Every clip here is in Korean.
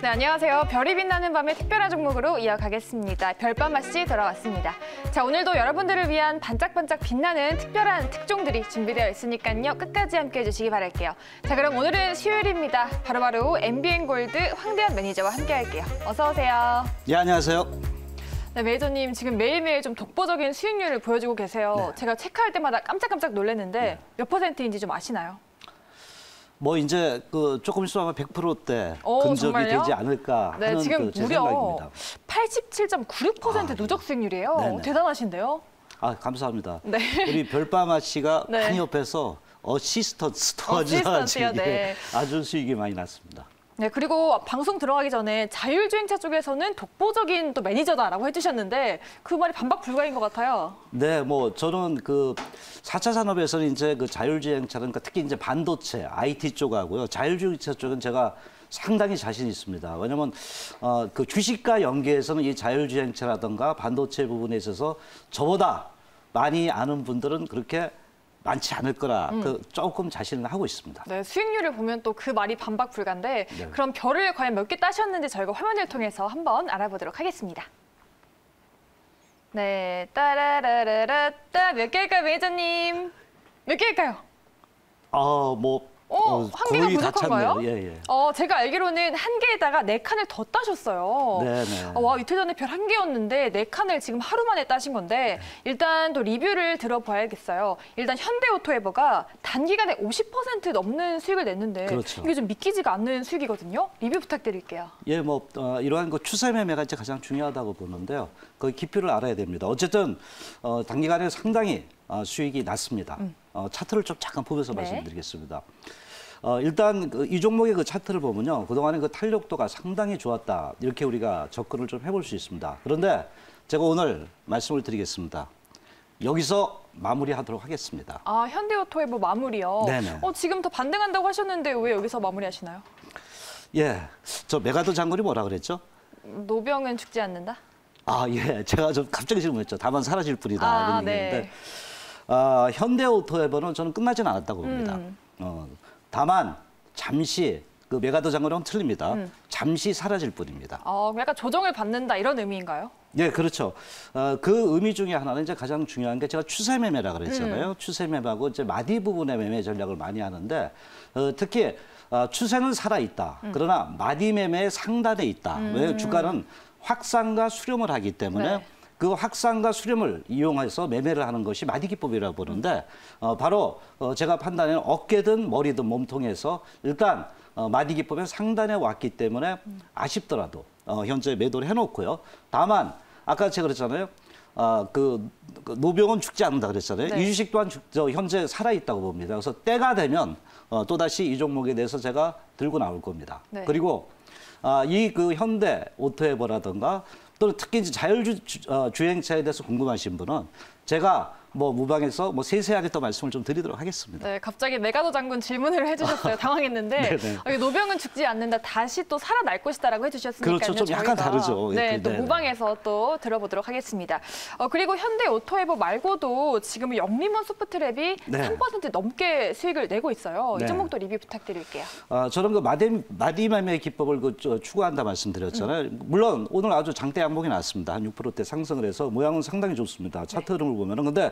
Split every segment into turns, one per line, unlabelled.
네, 안녕하세요. 별이 빛나는 밤의 특별한 종목으로 이어가겠습니다. 별밤 맛이 돌아왔습니다. 자, 오늘도 여러분들을 위한 반짝반짝 빛나는 특별한 특종들이 준비되어 있으니까요. 끝까지 함께해 주시기 바랄게요. 자, 그럼 오늘은 수요일입니다. 바로바로 MBN골드 황대현 매니저와 함께할게요. 어서 오세요.
예, 안녕하세요.
네, 매니저님 지금 매일매일 좀 독보적인 수익률을 보여주고 계세요.
네.
제가 체크할 때마다 깜짝깜짝 놀랐는데
네.
몇 %인지 좀 아시나요?
뭐 이제 조금 있으면 100%대 근접이
정말요?
되지 않을까 하는
네, 지금
제
무려
생각입니다.
87.96% 누적 수익률이에요.
네네.
대단하신데요?
아, 감사합니다.
네.
우리 별밤아 씨가
네.
한 옆에서 어시스턴트
어시스턴트요, 네.
아주 수익이 많이 났습니다.
네, 그리고 방송 들어가기 전에 자율주행차 쪽에서는 독보적인 또 매니저다라고 해주셨는데 그 말이 반박 불가인 것 같아요.
네, 뭐 저는 그 4차 산업에서는 이제 그 자율주행차는 그러니까 특히 이제 반도체, IT 쪽하고요. 자율주행차 쪽은 제가 상당히 자신 있습니다. 왜냐면 그 주식과 연계해서는 이 자율주행차라든가 반도체 부분에 있어서 저보다 많이 아는 분들은 그렇게 많지 않을 거라 조금 자신을 하고 있습니다.
네, 수익률을 보면 또 그 말이 반박 불가인데
네.
그럼 별을 과연 몇 개 따셨는지 저희가 화면을 통해서 한번 알아보도록 하겠습니다. 네, 따라라라따 몇 개일까요, 매니저님? 몇 개일까요? 한 개가
거의 다
부족한가요?
찼네요. 예, 예.
제가 알기로는 한 개에다가 4칸을 더 따셨어요.
네네.
와, 이틀 전에 별 1개였는데 4칸을 지금 하루 만에 따신 건데 일단 또 리뷰를 들어봐야겠어요. 일단 현대오토에버가 단기간에 50% 넘는 수익을 냈는데
그렇죠.
이게 좀 믿기지가 않는 수익이거든요. 리뷰 부탁드릴게요.
예, 뭐 이러한 그 추세 매매가 이제 가장 중요하다고 보는데요. 그 깊이를 알아야 됩니다. 어쨌든 단기간에 상당히 수익이 났습니다. 차트를 좀 잠깐 보면서
네.
말씀드리겠습니다. 일단 이 종목의 그 차트를 보면요, 그동안에 그 탄력도가 상당히 좋았다, 이렇게 우리가 접근을 좀 해볼 수 있습니다. 그런데 제가 오늘 말씀을 드리겠습니다. 여기서 마무리하도록 하겠습니다.
아, 현대오토에버 마무리요?
네네.
지금 더 반등한다고 하셨는데 왜 여기서 마무리하시나요?
예, 저 메가더 장군이 뭐라 그랬죠?
노병은 죽지 않는다?
아, 예, 제가 좀 갑자기 질문했죠. 다만 사라질 뿐이다,
아,
이런 얘기인데.
네.
현대오토에버는 저는 끝나지는 않았다고 봅니다. 다만 잠시 그 메가더 장군은 틀립니다. 잠시 사라질 뿐입니다.
약간 조정을 받는다 이런 의미인가요?
예, 그렇죠. 그 의미 중에 하나는 이제 가장 중요한 게 제가 추세 매매라 그랬잖아요. 추세 매매하고 이제 마디 부분의 매매 전략을 많이 하는데 특히 추세는 살아 있다. 그러나 마디 매매의 상단에 있다. 왜 주가는 확산과 수렴을 하기 때문에.
네.
그 확산과 수렴을 이용해서 매매를 하는 것이 마디 기법이라고 보는데 바로 제가 판단하는 어깨든 머리든 몸통에서 일단 마디 기법의 상단에 왔기 때문에 아쉽더라도 현재 매도를 해놓고요. 다만 아까 제가 그랬잖아요. 그 노병은 죽지 않는다 그랬잖아요.
네.
이 주식 또한 현재 살아있다고 봅니다. 그래서 때가 되면 또다시 이 종목에 대해서 제가 들고 나올 겁니다.
네.
그리고 이 그 현대 오토에버라든가 또는 특히 이제 자율주행차에 대해서 궁금하신 분은 제가 뭐 무방에서 뭐 세세하게 또 말씀을 좀 드리도록 하겠습니다.
네, 갑자기 메가더 장군 질문을 해주셨어요. 당황했는데
네네.
노병은 죽지 않는다. 다시 또 살아날 것이다라고 해주셨으니까요.
그렇죠. 좀 약간
저희가,
다르죠.
네, 또
네네.
무방에서 또 들어보도록 하겠습니다. 그리고 현대오토에버 말고도 지금 영림원 소프트랩이
네.
3% 넘게 수익을 내고 있어요.
네.
이 종목도 리뷰 부탁드릴게요.
저는 그 마디 매매 기법을 추구한다 말씀드렸잖아요. 물론 오늘 아주 장대 양봉이 났습니다. 한 6%대 상승을 해서 모양은 상당히 좋습니다. 차트 흐름을 보면은. 근데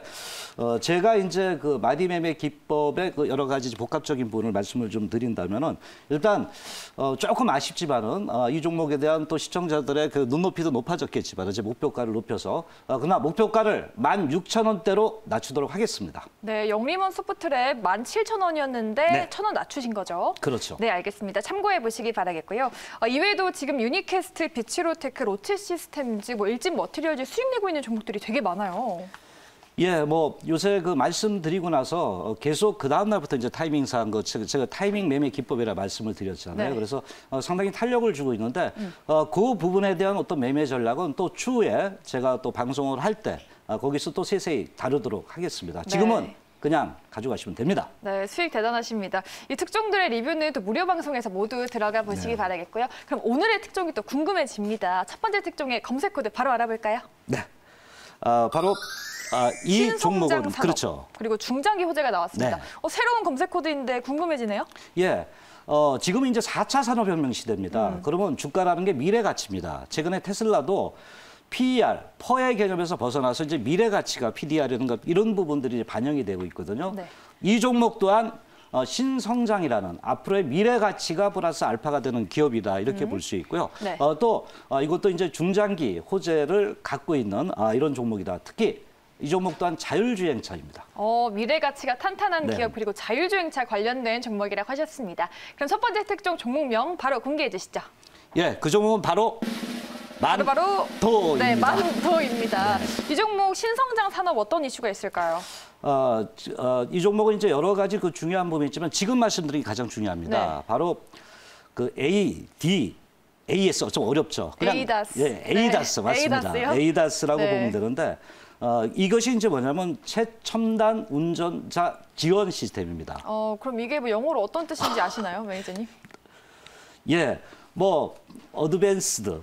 제가 이제 그 마디 매매 기법의 그 여러 가지 복합적인 부분을 말씀을 좀 드린다면은 일단 조금 아쉽지만은 이 종목에 대한 또 시청자들의 그 눈높이도 높아졌겠지만 이제 목표가를 높여서 그러나 목표가를 16,000원대로 낮추도록 하겠습니다.
네, 영림원 소프트랩 17,000원이었는데
네.
1,000원 낮추신 거죠?
그렇죠.
네, 알겠습니다. 참고해 보시기 바라겠고요. 이외에도 지금 유니캐스트, 비치로테크, 로치시스템즈, 일진 머티리얼즈 수익 내고 있는 종목들이 되게 많아요.
예, 뭐 요새 그 말씀드리고 나서 계속 그 다음 날부터 이제 타이밍상 제가 타이밍 매매 기법이라 말씀을 드렸잖아요.
네.
그래서 상당히 탄력을 주고 있는데 그 부분에 대한 어떤 매매 전략은 또 추후에 제가 또 방송을 할 때 거기서 또 세세히 다루도록 하겠습니다. 지금은
네.
그냥 가져가시면 됩니다.
네, 수익 대단하십니다. 이 특종들의 리뷰는 또 무료 방송에서 모두 들어가 보시기
네.
바라겠고요. 그럼 오늘의 특종이 또 궁금해집니다. 첫 번째 특종의 검색 코드 바로 알아볼까요?
네, 바로 이 종목은
신성장 산업,
그렇죠.
그리고 중장기 호재가 나왔습니다.
네.
새로운 검색 코드인데 궁금해지네요.
예, 지금은 이제 4차 산업혁명 시대입니다. 그러면 주가라는 게 미래 가치입니다. 최근에 테슬라도 PER, 퍼의 개념에서 벗어나서 이제 미래 가치가 PDR이라든가 이런 부분들이 이제 반영이 되고 있거든요.
네.
이 종목 또한 신성장이라는 앞으로의 미래 가치가 플러스 알파가 되는 기업이다 이렇게 볼 수 있고요.
네.
이것도 이제 중장기 호재를 갖고 있는 이런 종목이다. 특히 이 종목 또한 자율주행차입니다.
미래 가치가 탄탄한
네.
기업 그리고 자율주행차 관련된 종목이라고 하셨습니다. 그럼 첫 번째 특종 종목명 바로 공개해 주시죠.
예, 그 종목은 바로
바로
만도입니다.
네, 만도입니다. 이 종목 신성장 산업 어떤 이슈가 있을까요?
이 종목은 이제 여러 가지 그 중요한 부분이 있지만 지금 말씀드린 게 가장 중요합니다.
네.
바로 그 AS 좀 어렵죠.
에이다스.
예, 에이다스
네.
맞습니다.
에이다스요?
에이다스라고
네.
보면 되는데 이것이 이제 뭐냐면 최첨단 운전자 지원 시스템입니다.
그럼 이게 뭐 영어로 어떤 뜻인지 아시나요, 매니저님?
예, 뭐 어드밴스드.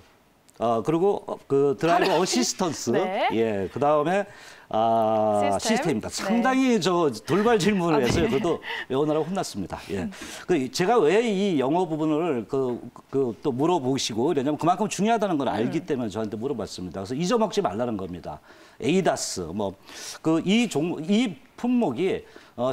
그리고 그 드라이버 어시스턴스,
네.
예, 그 다음에 시스템입니다.
네.
상당히 저 돌발 질문을 해서요. 그것도 외우느라고 혼났습니다. 예, 제가 왜 이 영어 부분을 또 물어보시고 그러냐면 그만큼 중요하다는 걸 알기 때문에 저한테 물어봤습니다. 그래서 잊어먹지 말라는 겁니다. 에이다스, 이 품목이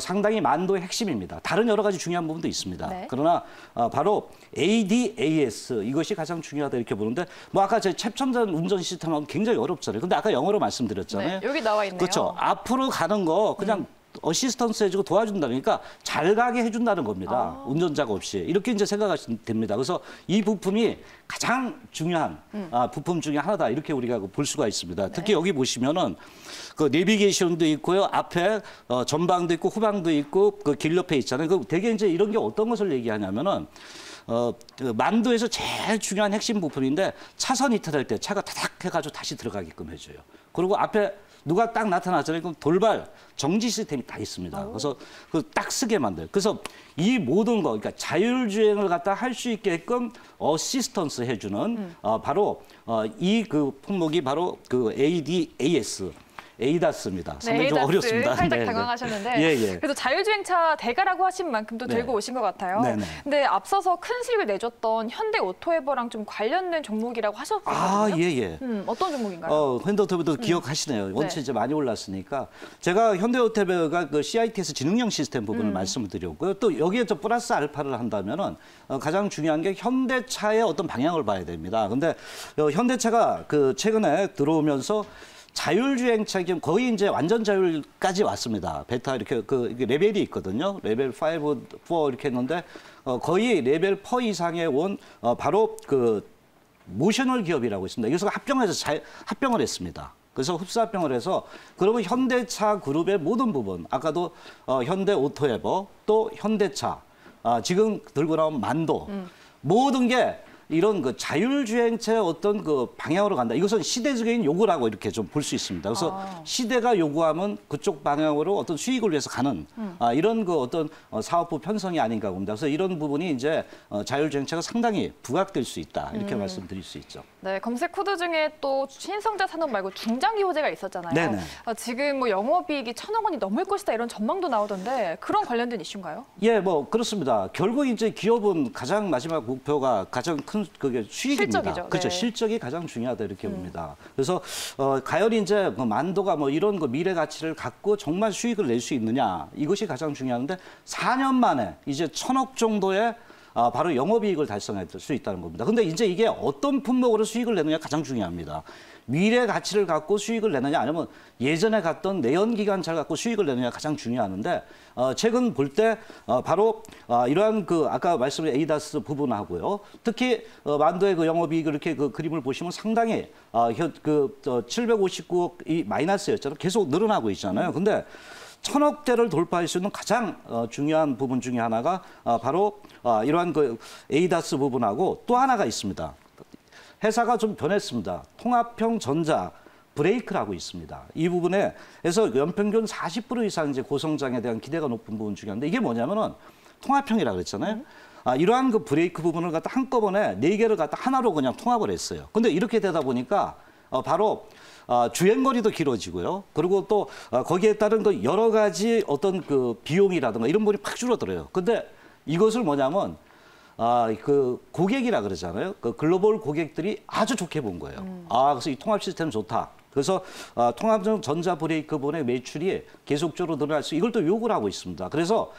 상당히 만도의 핵심입니다. 다른 여러 가지 중요한 부분도 있습니다.
네.
그러나 바로 ADAS 이것이 가장 중요하다 이렇게 보는데 아까 제 최첨단 운전 시스템하고 굉장히 어렵잖아요. 근데 아까 영어로 말씀드렸잖아요.
네, 여기 나와 있네요.
그렇죠. 앞으로 가는 거 그냥 어시스턴스 해주고 도와준다니까 잘 가게 해준다는 겁니다. 운전자가 없이. 이렇게 이제 생각하시면 됩니다. 그래서 이 부품이 가장 중요한 부품 중에 하나다. 이렇게 우리가 볼 수가 있습니다. 특히 여기 보시면은 그 내비게이션도 있고요. 앞에 전방도 있고 후방도 있고 그 길 옆에 있잖아요. 그 되게 이제 이런 게 어떤 것을 얘기하냐면은 그 만도에서 제일 중요한 핵심 부품인데 차선 이탈할 때 차가 타닥 해가지고 다시 들어가게끔 해줘요. 그리고 앞에 누가 딱 나타나잖아요. 그럼 돌발 정지 시스템이 다 있습니다. 그래서 그 딱 쓰게 만들어요. 그래서 이 모든 거, 그러니까 자율주행을 갖다 할 수 있게끔 어시스턴스 해주는 바로 이 그 품목이 바로 그 ADAS. 에이다스입니다. 상당히 좀
에이다스.
어렵습니다.
살짝
네,
당황하셨는데
예.
그래도 자율주행차 대가라고 하신 만큼 또
네.
들고 오신 것 같아요.
네네.
근데 앞서서 큰 수익을 내줬던 현대 오토에버랑 좀 관련된 종목이라고 하셨거든요.
예.
어떤 종목인가요?
현대오토도 기억하시네요. 원체
네.
이제 많이 올랐으니까. 제가 현대오토가 그 CITS 지능형 시스템 부분을 말씀을 드렸고요. 또 여기에 또 플러스 알파를 한다면은 가장 중요한 게 현대차의 어떤 방향을 봐야 됩니다. 근데 현대차가 그 최근에 들어오면서 자율주행차 지금 거의 이제 완전 자율까지 왔습니다. 베타 이렇게 이게 레벨이 있거든요. 레벨 5, 4 이렇게 했는데 거의 레벨 4 이상에 온 바로 그 모셔널 기업이라고 있습니다. 여기서 합병을 했습니다. 그래서 흡사 합병을 해서 그러면 현대차 그룹의 모든 부분, 아까도 현대 오토에버 또 현대차, 지금 들고 나온 만도 모든 게 이런 그 자율주행차의 어떤 그 방향으로 간다. 이것은 시대적인 요구라고 이렇게 좀 볼 수 있습니다. 그래서 시대가 요구하면 그쪽 방향으로 어떤 수익을 위해서 가는 이런 그 어떤 사업부 편성이 아닌가 봅니다. 그래서 이런 부분이 이제 자율주행차가 상당히 부각될 수 있다. 이렇게 말씀드릴 수 있죠.
네, 검색 코드 중에 또 신성장 산업 말고 중장기 호재가 있었잖아요.
네네.
지금 뭐 영업이익이 1,000억 원이 넘을 것이다 이런 전망도 나오던데 그런 관련된 이슈인가요?
예, 그렇습니다. 결국 이제 기업은 가장 마지막 목표가 가장 큰 그게 수익입니다.
실적이죠.
그렇죠.
네.
실적이 가장 중요하다 이렇게 봅니다. 그래서 과연 이제 그 만도가 이런 그 미래 가치를 갖고 정말 수익을 낼 수 있느냐 이것이 가장 중요한데 4년 만에 이제 1,000억 정도의 바로 영업이익을 달성할 수 있다는 겁니다. 근데 이제 이게 어떤 품목으로 수익을 내느냐 가장 중요합니다. 미래 가치를 갖고 수익을 내느냐 아니면 예전에 갔던 내연기관차를 갖고 수익을 내느냐 가장 중요하는데 최근 볼 때 바로 이러한 그 아까 말씀드린 에이다스 부분하고요. 특히 만도의 그 영업이익 이렇게 그 그림을 보시면 상당히 759억이 마이너스였잖아요. 계속 늘어나고 있잖아요. 근데 1,000억대를 돌파할 수 있는 가장 중요한 부분 중에 하나가 바로 이러한 그 에이다스 부분하고 또 하나가 있습니다. 회사가 좀 변했습니다. 통합형 전자 브레이크라고 있습니다. 이 부분에서 연평균 40% 이상 이제 고성장에 대한 기대가 높은 부분 중에 하나인데 이게 뭐냐면은 통합형이라고 그랬잖아요. 이러한 그 브레이크 부분을 갖다 한꺼번에 4개를 갖다 하나로 그냥 통합을 했어요. 근데 이렇게 되다 보니까 바로 주행거리도 길어지고요. 그리고 또 거기에 따른 그 여러 가지 어떤 그 비용이라든가 이런 부분이 팍 줄어들어요. 근데 이것을 뭐냐면 그 고객이라 그러잖아요. 그 글로벌 고객들이 아주 좋게 본 거예요. 그래서 이 통합 시스템 좋다. 그래서 통합적 전자 브레이크본의 매출이 계속적으로 늘어날 수 이걸 또 요구를 하고 있습니다. 그래서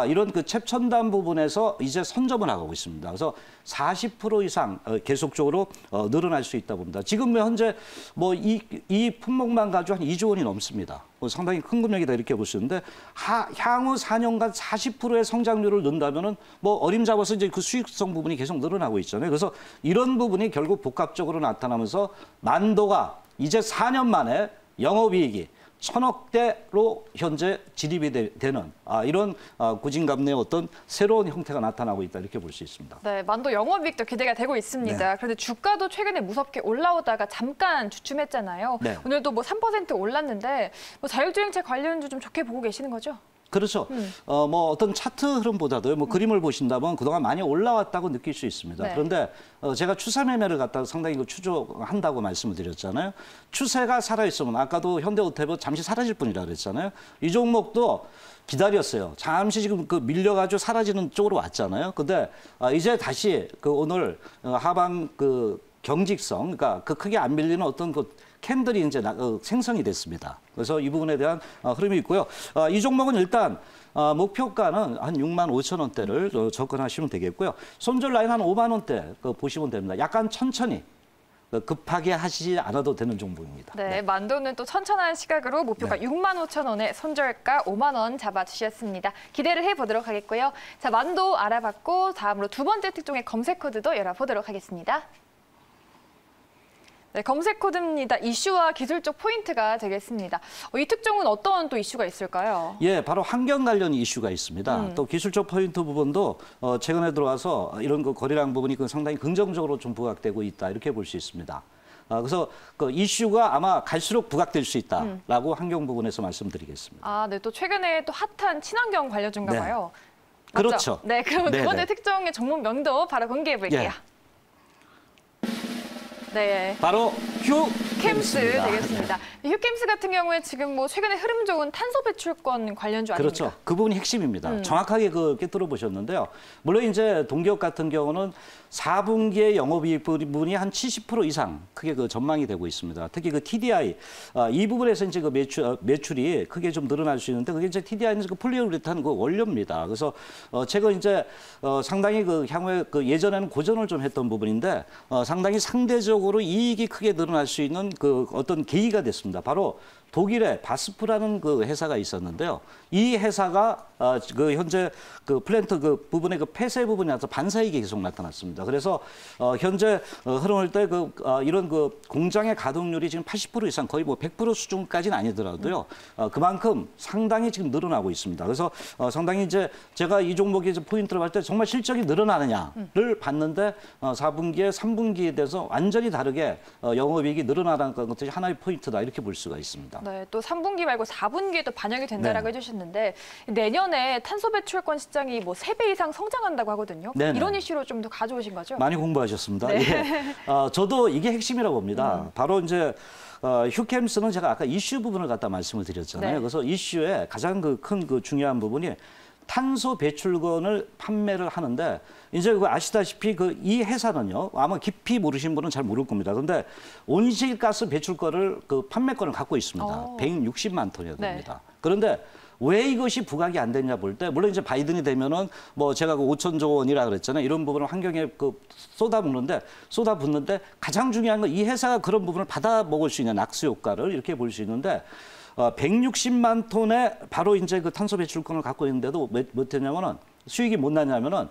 이런 그 최첨단 부분에서 이제 선점을 하고 있습니다. 그래서 40% 이상 계속적으로 늘어날 수 있다 봅니다. 지금 현재 뭐 이 품목만 가지고 한 2조 원이 넘습니다. 상당히 큰 금액이다 이렇게 볼 수 있는데 향후 4년간 40%의 성장률을 넣는다면은 뭐 어림잡아서 이제 그 수익성 부분이 계속 늘어나고 있잖아요. 그래서 이런 부분이 결국 복합적으로 나타나면서 만도가 이제 4년 만에 영업이익이 1,000억대로 현재 진입이 되는 이런 고진감래의 어떤 새로운 형태가 나타나고 있다 이렇게 볼 수 있습니다.
네, 만도 영업이익도 기대가 되고 있습니다.
네.
그런데 주가도 최근에 무섭게 올라오다가 잠깐 주춤했잖아요.
네.
오늘도 뭐 3% 올랐는데 뭐 자율주행차 관련주 좀 좋게 보고 계시는 거죠?
그렇죠. 뭐 어떤 차트 흐름보다도 뭐 그림을 보신다면 그동안 많이 올라왔다고 느낄 수 있습니다.
네.
그런데 제가 추세 매매를 갖다가 상당히 추종한다고 말씀을 드렸잖아요. 추세가 살아있으면 아까도 현대오테버 잠시 사라질 뿐이라 그랬잖아요. 이 종목도 기다렸어요. 잠시 지금 그 밀려가지고 사라지는 쪽으로 왔잖아요. 근데 이제 다시 그 오늘 하방 그 경직성, 그러니까 그 크게 안 밀리는 어떤 그 캔들이 이제 생성이 됐습니다. 그래서 이 부분에 대한 흐름이 있고요. 이 종목은 일단 목표가는 한 6만 5천 원대를 접근하시면 되겠고요. 손절 라인 한 5만 원대 보시면 됩니다. 약간 천천히 급하게 하시지 않아도 되는 종목입니다.
네, 만도는 또 천천한 시각으로 목표가
네.
6만 5천 원에 손절가 5만 원 잡아주셨습니다. 기대를 해보도록 하겠고요. 자, 만도 알아봤고 다음으로 두 번째 특종의 검색 코드도 열어보도록 하겠습니다. 네, 검색 코드입니다. 이슈와 기술적 포인트가 되겠습니다. 이 특종은 어떤 또 이슈가 있을까요?
예, 바로 환경 관련 이슈가 있습니다. 또 기술적 포인트 부분도 최근에 들어와서 이런 그 거래량 부분이 상당히 긍정적으로 좀 부각되고 있다 이렇게 볼 수 있습니다. 그래서 그 이슈가 아마 갈수록 부각될 수 있다라고 환경 부분에서 말씀드리겠습니다.
네, 또 최근에 또 핫한 친환경 관련주인가
네.
봐요.
그렇죠.
네, 그럼
네네.
두 번째 특종의 종목명도 바로 공개해 볼게요.
예.
네.
바로
캠스
휴캠스입니다.
되겠습니다. 휴캠스 같은 경우에 지금 뭐 최근에 흐름 좋은 탄소 배출권 관련주 아닙니까?
그렇죠. 그 부분이 핵심입니다. 정확하게 꿰뚫어 보셨는데요. 물론 이제 동기업 같은 경우는 4분기의 영업이익 부분이 한 70% 이상 크게 그 전망이 되고 있습니다. 특히 그 TDI 이 부분에서 이제 그 매출이 크게 좀 늘어날 수 있는데 그게 이제 TDI는 그 폴리우레탄 그 원료입니다. 그래서 최근 이제 상당히 그 향후에 그 예전에는 고전을 좀 했던 부분인데 상당히 상대적으로 이익이 크게 늘어날 수 있는 그 어떤 계기가 됐습니다. 바로 독일의 바스프라는 그 회사가 있었는데요. 이 회사가 그 현재 그 플랜트 그 부분의 그 폐쇄 부분이 나서 반사이익이 계속 나타났습니다. 그래서 현재 흐름을 때 그 이런 그 공장의 가동률이 지금 80% 이상 거의 뭐 100% 수준까지는 아니더라도요. 그만큼 상당히 지금 늘어나고 있습니다. 그래서 상당히 이제 제가 이 종목의 이제 포인트를 볼 때 정말 실적이 늘어나느냐를 봤는데 4분기에 3분기에 대해서 완전히 다르게 영업이익이 늘어나는 것들이 하나의 포인트다 이렇게 볼 수가 있습니다.
네, 또 3분기 말고 4분기에도 반영이 된다라고
네.
해주셨는데 내년에 탄소 배출권 시장이 뭐 3배 이상 성장한다고 하거든요.
네네.
이런 이슈로 좀 더 가져오신 거죠?
많이 공부하셨습니다.
네.
예. 저도 이게 핵심이라고 봅니다. 바로 이제 휴캠스는 제가 아까 이슈 부분을 갖다 말씀을 드렸잖아요.
네.
그래서 이슈의 가장 큰 중요한 부분이 탄소 배출권을 판매를 하는데 이제 그 아시다시피 그 이 회사는요 아마 깊이 모르신 분은 잘 모를 겁니다. 그런데 온실가스 배출권을 그 판매권을 갖고 있습니다. 160만 톤이나 됩니다. 그런데 왜 이것이 부각이 안 됐냐 볼 때 물론 이제 바이든이 되면은 뭐 제가 그 5천조 원이라 그랬잖아요. 이런 부분을 환경에 그 쏟아붓는데 가장 중요한 건 이 회사가 그런 부분을 받아 먹을 수 있는 악수 효과를 이렇게 볼 수 있는데 160만 톤의 바로 이제 그 탄소 배출권을 갖고 있는데도 몇 했냐면은 수익이 못 나냐면은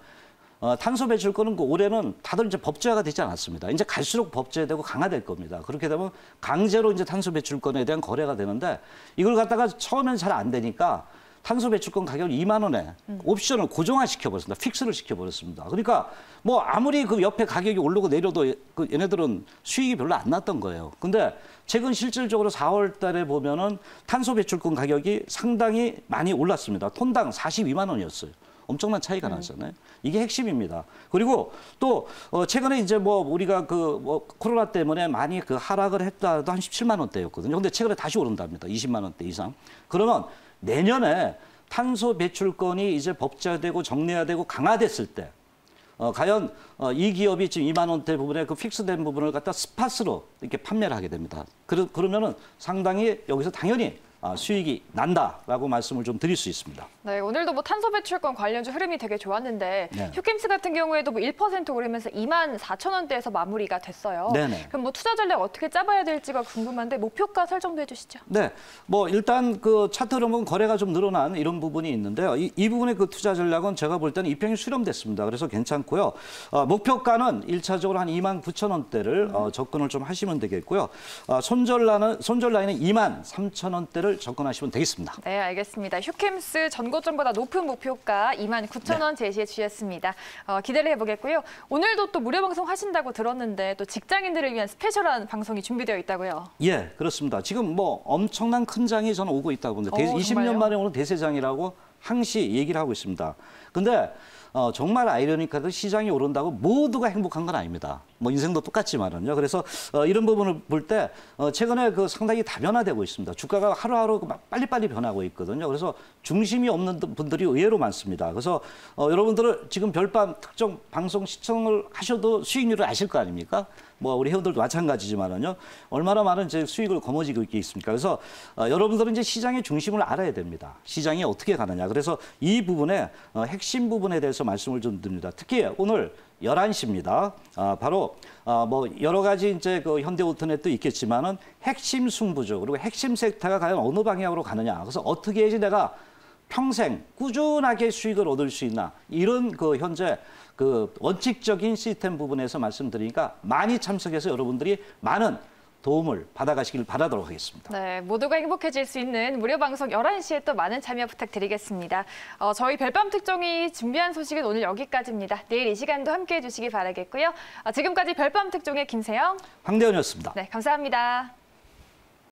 탄소 배출권은 그 올해는 다들 이제 법제화가 되지 않았습니다. 이제 갈수록 법제되고 강화될 겁니다. 그렇게 되면 강제로 이제 탄소 배출권에 대한 거래가 되는데 이걸 갖다가 처음엔 잘 안 되니까 탄소 배출권 가격을 2만 원에 옵션을 고정화시켜 버렸습니다. 픽스를 시켜 버렸습니다. 그러니까 뭐 아무리 그 옆에 가격이 오르고 내려도 그 얘네들은 수익이 별로 안 났던 거예요. 근데 최근 실질적으로 4월 달에 보면은 탄소 배출권 가격이 상당히 많이 올랐습니다. 톤당 42만 원이었어요. 엄청난 차이가 나잖아요. 이게 핵심입니다. 그리고 또 최근에 이제 뭐 우리가 그 뭐 코로나 때문에 많이 그 하락을 했다도 한 17만 원대였거든요. 근데 최근에 다시 오른답니다. 20만 원대 이상. 그러면 내년에 탄소 배출권이 이제 법제화되고 정례화되고 강화됐을 때 과연 이 기업이 지금 2만 원대 부분에 그 픽스된 부분을 갖다 스팟으로 이렇게 판매를 하게 됩니다. 그러면은 상당히 여기서 당연히 수익이 난다라고 말씀을 좀 드릴 수 있습니다.
네, 오늘도 뭐 탄소 배출권 관련주 흐름이 되게 좋았는데
네.
휴캠스 같은 경우에도 뭐 1% 오르면서 24,000원대에서 마무리가 됐어요.
네네.
그럼 뭐 투자 전략 어떻게 짜봐야 될지가 궁금한데 목표가 설정도 해주시죠.
네, 뭐 일단 그 차트로 보면 거래가 좀 늘어난 이런 부분이 있는데요. 이 부분의 그 투자 전략은 제가 볼 때는 이평이 수렴됐습니다. 그래서 괜찮고요. 목표가는 1차적으로 한 29,000원대를 접근을 좀 하시면 되겠고요. 손절 라인은 23,000원대를 접근하시면 되겠습니다.
네, 알겠습니다. 휴캠스 전고점보다 높은 목표가 29,000원 제시해 주셨습니다. 기대를 해보겠고요. 오늘도 또 무료 방송 하신다고 들었는데 또 직장인들을 위한 스페셜한 방송이 준비되어 있다고요.
예, 그렇습니다. 지금 뭐 엄청난 큰 장이 저는 오고 있다고 봅니다. 20년
정말요?
만에 오는 대세장이라고 항시 얘기를 하고 있습니다. 근데 정말 아이러니하게도 시장이 오른다고 모두가 행복한 건 아닙니다. 뭐 인생도 똑같지만은요. 그래서 이런 부분을 볼 때 최근에 그 상당히 다변화되고 있습니다. 주가가 하루하루 막 빨리빨리 변하고 있거든요. 그래서 중심이 없는 분들이 의외로 많습니다. 그래서 여러분들은 지금 별밤 특정 방송 시청을 하셔도 수익률을 아실 거 아닙니까? 뭐 우리 회원들도 마찬가지지만은요. 얼마나 많은 이제 수익을 거머쥐고 있습니까? 그래서 여러분들은 이제 시장의 중심을 알아야 됩니다. 시장이 어떻게 가느냐. 그래서 이 부분에 핵심 부분에 대해서 말씀을 좀 드립니다. 특히 오늘 11시입니다. 바로 뭐 여러 가지 이제 그 현대오토넷도 있겠지만은 핵심 승부죠. 그리고 핵심 섹터가 과연 어느 방향으로 가느냐. 그래서 어떻게 해야지 내가 평생 꾸준하게 수익을 얻을 수 있나. 이런 그 현재 그 원칙적인 시스템 부분에서 말씀드리니까 많이 참석해서 여러분들이 많은 도움을 받아가시길 바라도록 하겠습니다.
네, 모두가 행복해질 수 있는 무료 방송 11시에 또 많은 참여 부탁드리겠습니다. 저희 별밤 특종이 준비한 소식은 오늘 여기까지입니다. 내일 이 시간도 함께해 주시기 바라겠고요. 지금까지 별밤 특종의 김세영,
황대현이었습니다.
네, 감사합니다.